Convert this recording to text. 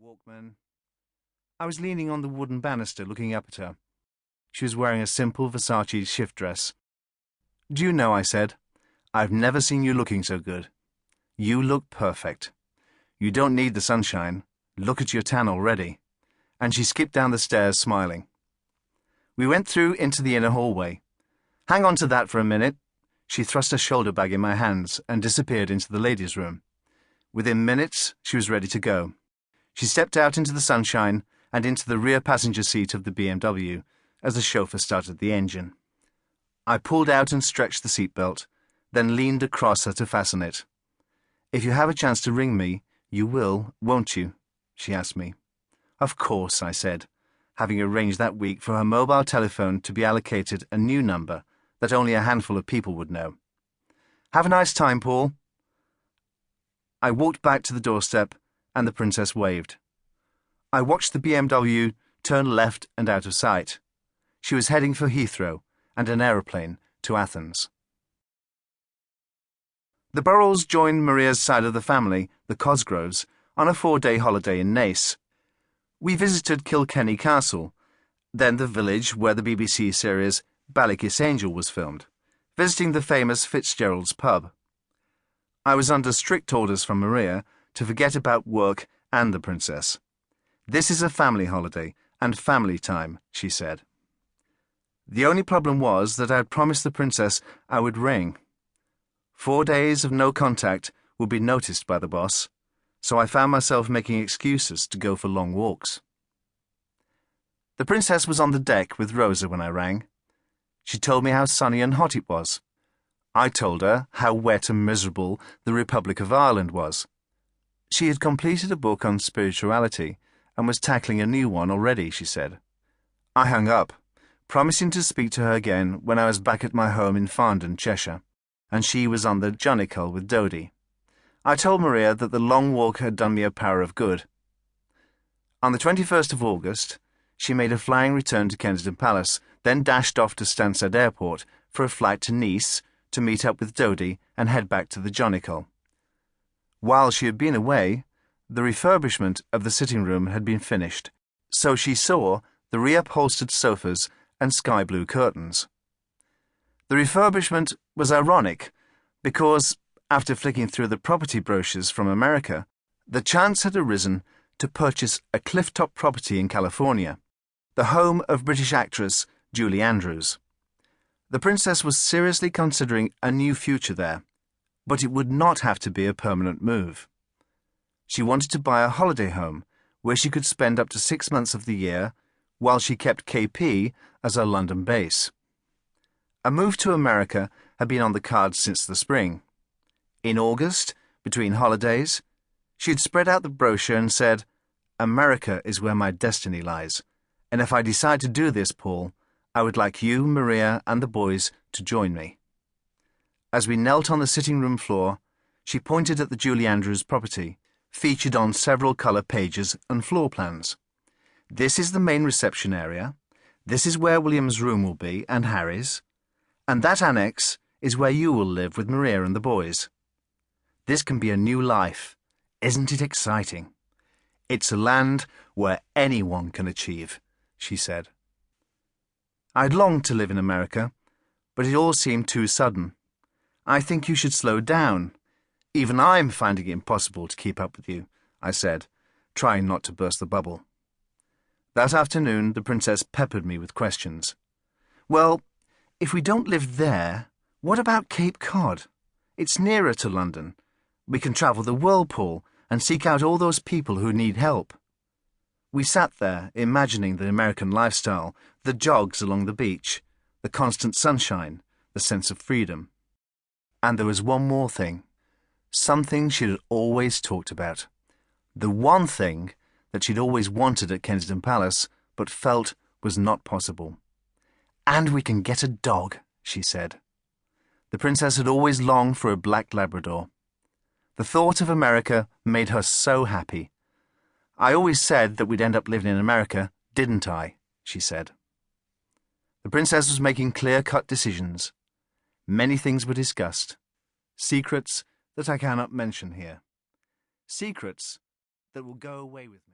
Walkman. I was leaning on the wooden banister looking up at her. She was wearing a simple Versace shift dress. "Do you know," I said, "I've never seen you looking so good. You look perfect. You don't need the sunshine. Look at your tan already." And she skipped down the stairs, smiling. We went through into the inner hallway. "Hang on to that for a minute." She thrust her shoulder bag in my hands and disappeared into the ladies' room. Within minutes, she was ready to go. She stepped out into the sunshine and into the rear passenger seat of the BMW as the chauffeur started the engine. I pulled out and stretched the seatbelt, then leaned across her to fasten it. "If you have a chance to ring me, you will, won't you?" she asked me. "Of course," I said, having arranged that week for her mobile telephone to be allocated a new number that only a handful of people would know. "Have a nice time, Paul." I walked back to the doorstep, and the princess waved. I watched the BMW turn left and out of sight. She was heading for Heathrow and an aeroplane to Athens. The Burrells joined Maria's side of the family, the Cosgroves, on a 4-day holiday in Nice. We visited Kilkenny Castle, then the village where the BBC series Ballykiss Angel was filmed, visiting the famous Fitzgerald's pub. I was under strict orders from Maria to forget about work and the princess. "This is a family holiday and family time," she said. The only problem was that I had promised the princess I would ring. 4 days of no contact would be noticed by the boss, so I found myself making excuses to go for long walks. The princess was on the deck with Rosa when I rang. She told me how sunny and hot it was. I told her how wet and miserable the Republic of Ireland was. She had completed a book on spirituality and was tackling a new one already, she said. I hung up, promising to speak to her again when I was back at my home in Farndon, Cheshire, and she was on the Johnnicle with Dodie. I told Maria that the long walk had done me a power of good. On the 21st of August, she made a flying return to Kensington Palace, then dashed off to Stansted Airport for a flight to Nice to meet up with Dodie and head back to the Johnnicle. While she had been away, the refurbishment of the sitting room had been finished, so she saw the reupholstered sofas and sky blue curtains. The refurbishment was ironic because, after flicking through the property brochures from America, the chance had arisen to purchase a cliff-top property in California, the home of British actress Julie Andrews. The princess was seriously considering a new future there, but it would not have to be a permanent move. She wanted to buy a holiday home where she could spend up to 6 months of the year while she kept KP as her London base. A move to America had been on the cards since the spring. In August, between holidays, she had spread out the brochure and said, "America is where my destiny lies, and if I decide to do this, Paul, I would like you, Maria, and the boys to join me." As we knelt on the sitting room floor, she pointed at the Julie Andrews property, featured on several colour pages and floor plans. "This is the main reception area. This is where William's room will be, and Harry's. And that annex is where you will live with Maria and the boys. This can be a new life. Isn't it exciting? It's a land where anyone can achieve," she said. I'd longed to live in America, but it all seemed too sudden. "I think you should slow down. Even I'm finding it impossible to keep up with you," I said, trying not to burst the bubble. That afternoon, the princess peppered me with questions. "Well, if we don't live there, what about Cape Cod? It's nearer to London. We can travel the whirlpool and seek out all those people who need help." We sat there, imagining the American lifestyle, the jogs along the beach, the constant sunshine, the sense of freedom. And there was one more thing, something she'd always talked about, the one thing that she'd always wanted at Kensington Palace, but felt was not possible. "And we can get a dog," she said. The princess had always longed for a black Labrador. The thought of America made her so happy. "I always said that we'd end up living in America, didn't I?" she said. The princess was making clear-cut decisions. Many things were discussed. Secrets that I cannot mention here. Secrets that will go away with me.